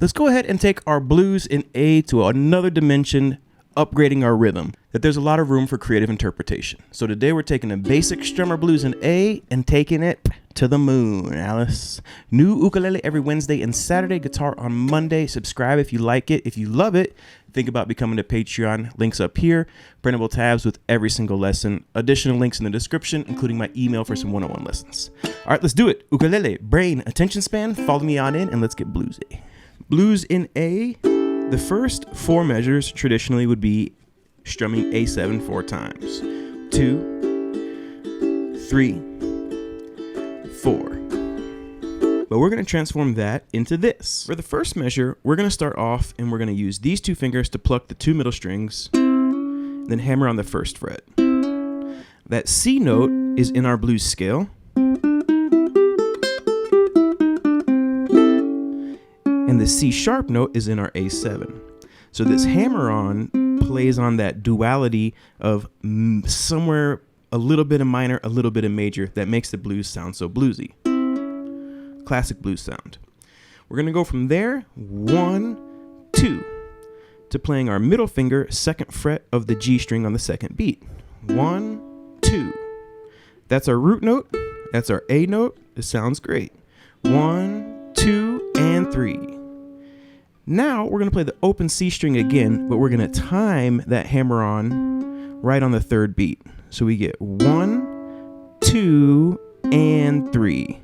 let's go ahead and take our blues in A to another dimension, upgrading our rhythm, that there's a lot of room for creative interpretation. So today we're taking a basic strummer blues in A and taking it to the moon, Alice. New ukulele every Wednesday and Saturday, guitar on Monday. Subscribe if you like it. If you love it, think about becoming a Patreon. Links up here, printable tabs with every single lesson, additional links in the description, including my email for some one-on-one lessons. All right, let's do it. Ukulele, brain, attention span, follow me on in and let's get bluesy. Blues in A. The first four measures traditionally would be strumming A7 4 times. 2, 3, 4. But we're going to transform that into this. For the first measure, we're going to start off and we're going to use these two fingers to pluck the two middle strings, then hammer on the first fret. That C note is in our blues scale. And the C sharp note is in our A7. So this hammer on plays on that duality of somewhere a little bit of minor, a little bit of major that makes the blues sound so bluesy. Classic blues sound. We're going to go from there, 1, 2, to playing our middle finger, second fret of the G string on the second beat. 1, 2. That's our root note. That's our A note. It sounds great. 1, 2, and 3. Now we're going to play the open C string again, but we're going to time that hammer on right on the third beat. So we get 1, 2, and 3.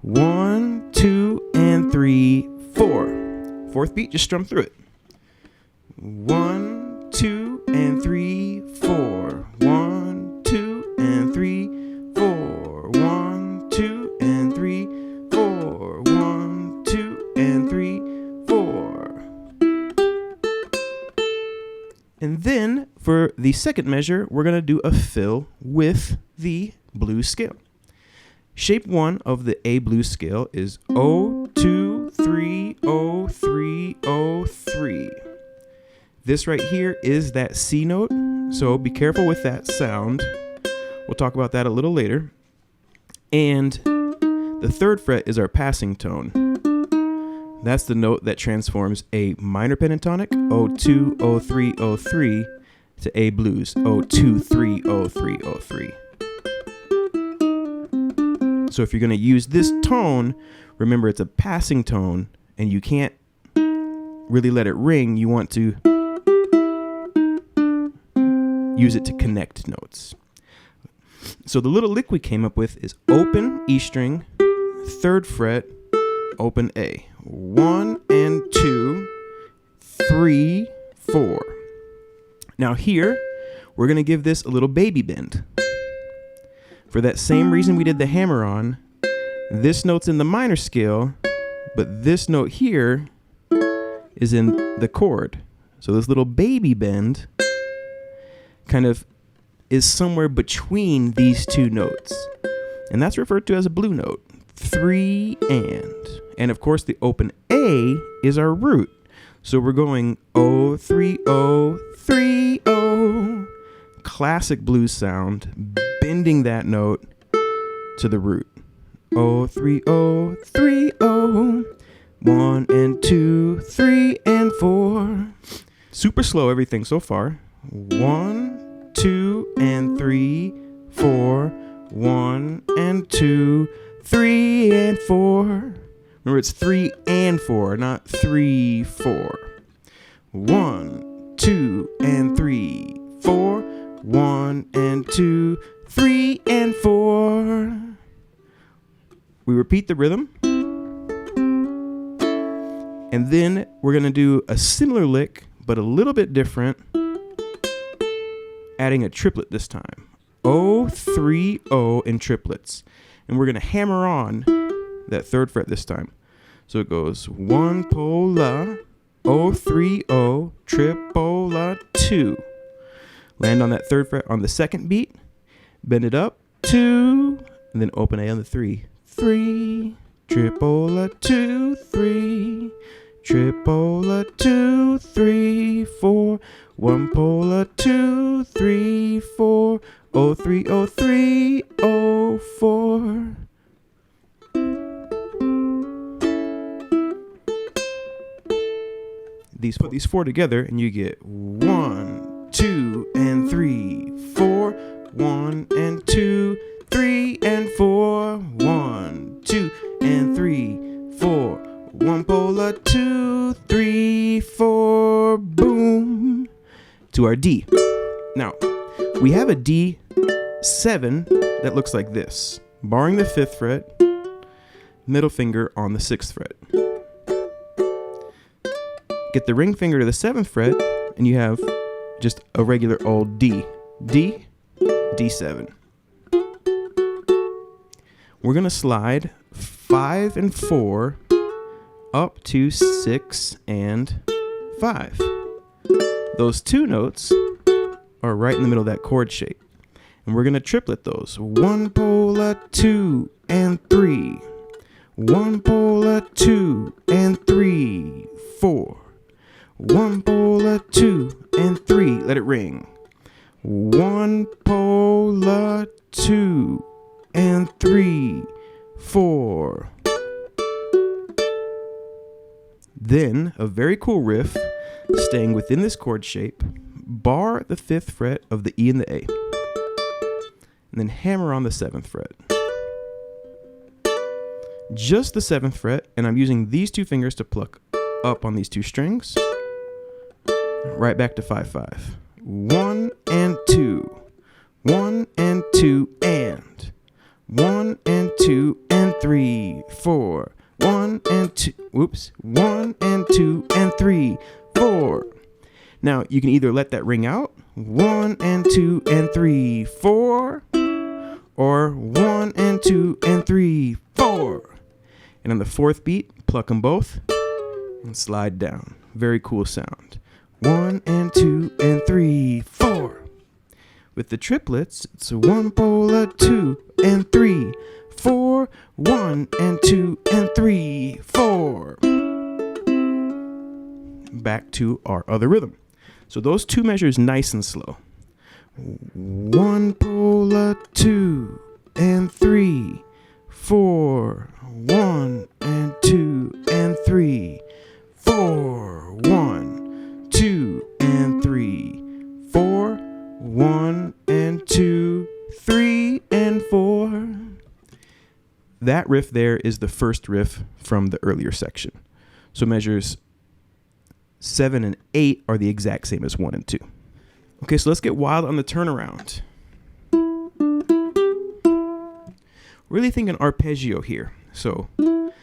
1, 2, and 3, 4. Fourth beat, just strum through it. 1, 2, and 3, 4. 1, 2, and 3, 4. 1, 2, and 3, 4. 1, 2, and 3, 4. And then for the second measure, we're going to do a fill with the blues scale. Shape 1 of the A blues scale is 0, 2, 3, 0, 3, 0, 3. This right here is that C note, so be careful with that sound. We'll talk about that a little later. And the third fret is our passing tone. That's the note that transforms a minor pentatonic, 0, 2, 0, 3, 0, 3, to A blues, 0, 2, 3, 0, 3, 0, 3. So if you're going to use this tone, remember it's a passing tone and you can't really let it ring. You want to use it to connect notes. So the little lick we came up with is open E string, third fret, open A. 1 and 2, 3, 4. Now here, we're going to give this a little baby bend. For that same reason we did the hammer on, this note's in the minor scale, but this note here is in the chord. So this little baby bend kind of is somewhere between these two notes. And that's referred to as a blue note. 3 and of course the open A is our root. So we're going 0, 3, 0, 3, 0. Classic blues sound, bending that note to the root. 0, 3, 0, 3, 0. 1 and 2, 3 and 4. Super slow everything so far. 1, 2 and 3, 4. 1 and 2, 3 and 4. Remember, it's 3 and 4, not 3, 4. 1, 2 and 3, 4. 1 and 2, 3 and 4. We repeat the rhythm. And then we're going to do a similar lick, but a little bit different, adding a triplet this time. 0, 3, 0 in triplets. And we're going to hammer on that third fret this time. So it goes 1 pola, 0, 3, 0, tripola, 2. Land on that third fret on the second beat, bend it up, 2, and then open A on the 3. 3, tripola, 2, 3, tripola, 2, 3, 4, 1 pola, 2, 3, 4, 0, 3, 0, 3, 0, 4. put these four together, and you get 1, 2, and 3, 4. 1 and 2, 3 and 4. 1, 2, and 3, 4. 1 pola, 2, 3, 4. Boom. To our D. Now, we have a D7 that looks like this. Barring the 5th fret, middle finger on the 6th fret. Get the ring finger to the 7th fret, and you have just a regular old D. D, D7. We're going to slide 5 and 4 up to 6 and 5. Those two notes are right in the middle of that chord shape. And we're going to triplet those. 1 pola, 2 and 3. 1 pola, 2 and 3, 4. 1 pola, 2 and 3. Let it ring. 1 pola, 2 and 3, 4. Then a very cool riff, staying within this chord shape. Bar the 5th fret of the E and the A, and then hammer on the 7th fret. Just the 7th fret, and I'm using these two fingers to pluck up on these two strings. Right back to 5/5. 1 and 2. 1 and 2 and 1 and 2 and 3, 4. 1 and 2. Whoops. 1 and 2 and 3, 4. Now you can either let that ring out, 1 and 2 and 3, 4, or 1 and 2 and 3, 4. And on the 4th beat, pluck them both and slide down. Very cool sound. 1 and 2 and 3, 4. With the triplets, it's 1 pola, 2 and 3, 4. 1 and 2 and 3, 4. Back to our other rhythm. So those two measures nice and slow. 1 pola, 2 and 3, 4. 1 and 2 and 3, 4. 1, 2 and 3, 4. 1 and 2, 3 and 4. That riff there is the first riff from the earlier section. So measures 7 and 8 are the exact same as 1 and 2. Okay, so let's get wild on the turnaround. Really thinking arpeggio here. So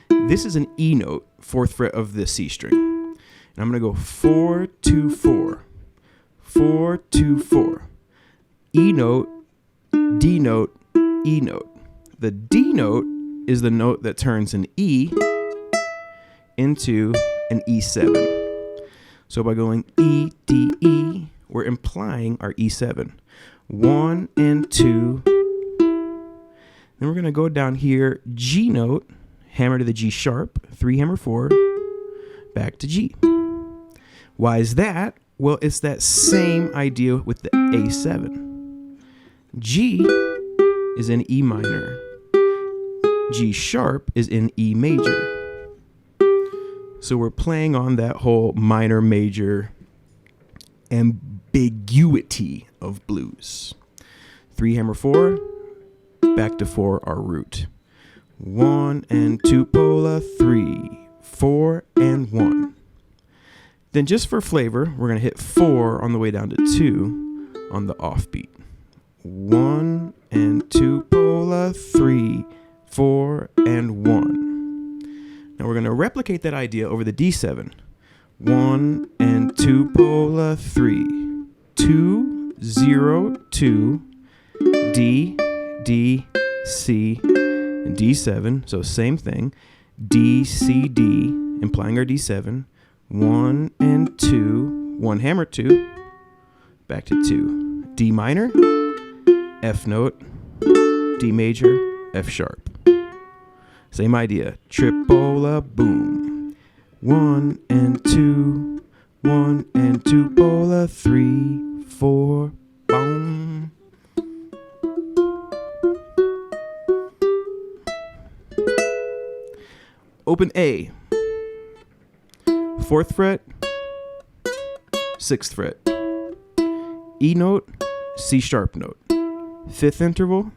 this is an E note, 4th fret of the C string. And I'm going to go 4, 2, 4. 4, 2, 4. E note, D note, E note. The D note is the note that turns an E into an E7. So by going E, D, E, we're implying our E7. 1 and 2. Then we're going to go down here, G note, hammer to the G sharp, 3 hammer 4, back to G. Why is that? Well, it's that same idea with the A7. G is in E minor. G sharp is in E major. So we're playing on that whole minor major ambiguity of blues. 3 hammer 4, back to 4 our root. 1 and 2 pola, 3, 4 and 1. Then just for flavor, we're going to hit 4 on the way down to 2 on the offbeat. 1 and 2 pola, 3, 4 and 1. Now we're going to replicate that idea over the D7. 1 and 2 pola, 3, 2, 0, 2, D, D, C, and D7. So same thing. D, C, D, implying our D7. 1 and 2, 1 hammer 2, back to 2. D minor, F note, D major, F sharp. Same idea. Tripola, boom. 1 and 2, 1 and 2 pola, 3, 4, boom. Open A. 4th fret, 6th fret. E note, C sharp note. 5th interval,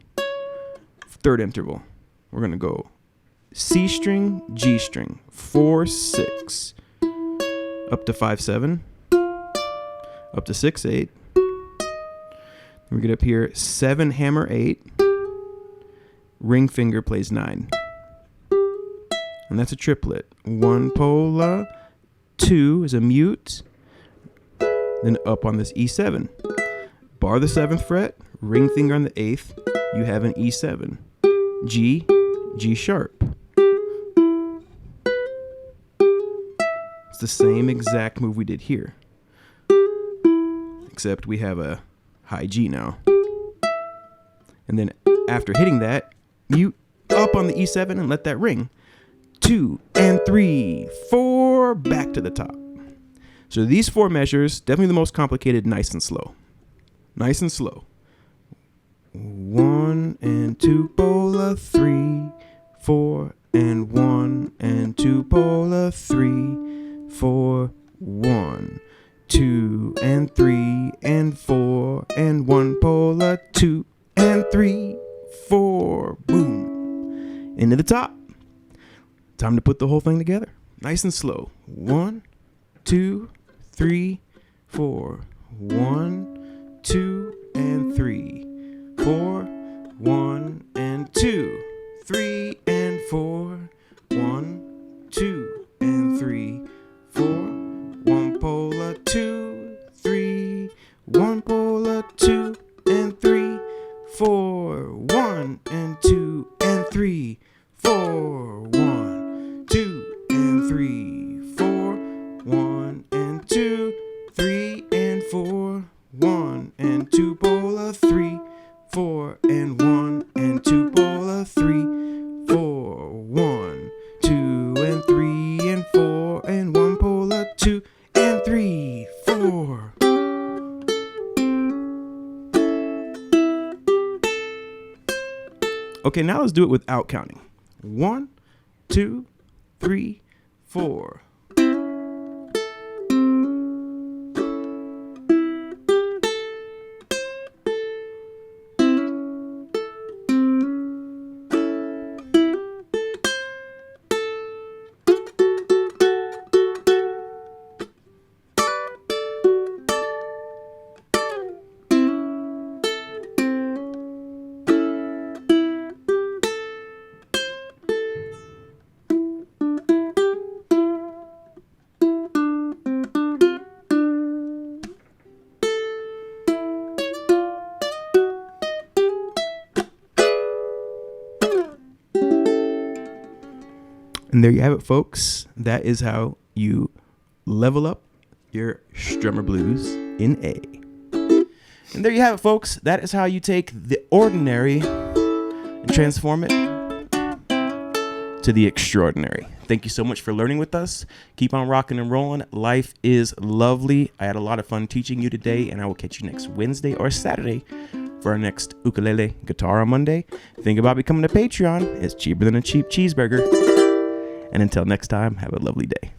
3rd interval. We're going to go C string, G string, 4, 6, up to 5, 7, up to 6, 8. We get up here, 7, hammer 8, ring finger plays 9. And that's a triplet. 1 pola, 2 is a mute, then up on this E7. Bar the 7th fret, ring finger on the 8th, you have an E7. G, G sharp. It's the same exact move we did here, except we have a high G now. And then after hitting that, mute up on the E7 and let that ring. 2 and 3, 4, back to the top. So these 4 measures, definitely the most complicated, nice and slow. Nice and slow. 1 and 2 pola, 3, 4 and 1 and 2 pola, 3, 4, 1, 2 and 3 and 4 and 1 pola, 2 and 3, 4, boom, into the top. Time to put the whole thing together. Nice and slow. 1, 2, 3, 4. 1, 2, and 3, 4. 1 and 2, 3 and 4. 1, 2 and 3, 4. 1 pola, 2, 3. 1 pola, 2 and 3, 4. 1 and 2 and 3, 4. 1, 2 and 3, 4. 1 and 2, 3 and 4. 1 and 2 pola, 3, 4 and 1 and 2 pola, 3, 4. 1, 2 and 3 and 4 and 1 pola, 2 and 3, 4. Okay, now let's do it without counting. 1, 2, 3, 4. And there you have it, folks. That is how you level up your Strummer blues in A. And there you have it, folks. That is how you take the ordinary and transform it to the extraordinary. Thank you so much for learning with us. Keep on rocking and rolling. Life is lovely. I had a lot of fun teaching you today, and I will catch you next Wednesday or Saturday for our next ukulele guitar on Monday. Think about becoming a Patreon. It's cheaper than a cheap cheeseburger. And until next time, have a lovely day.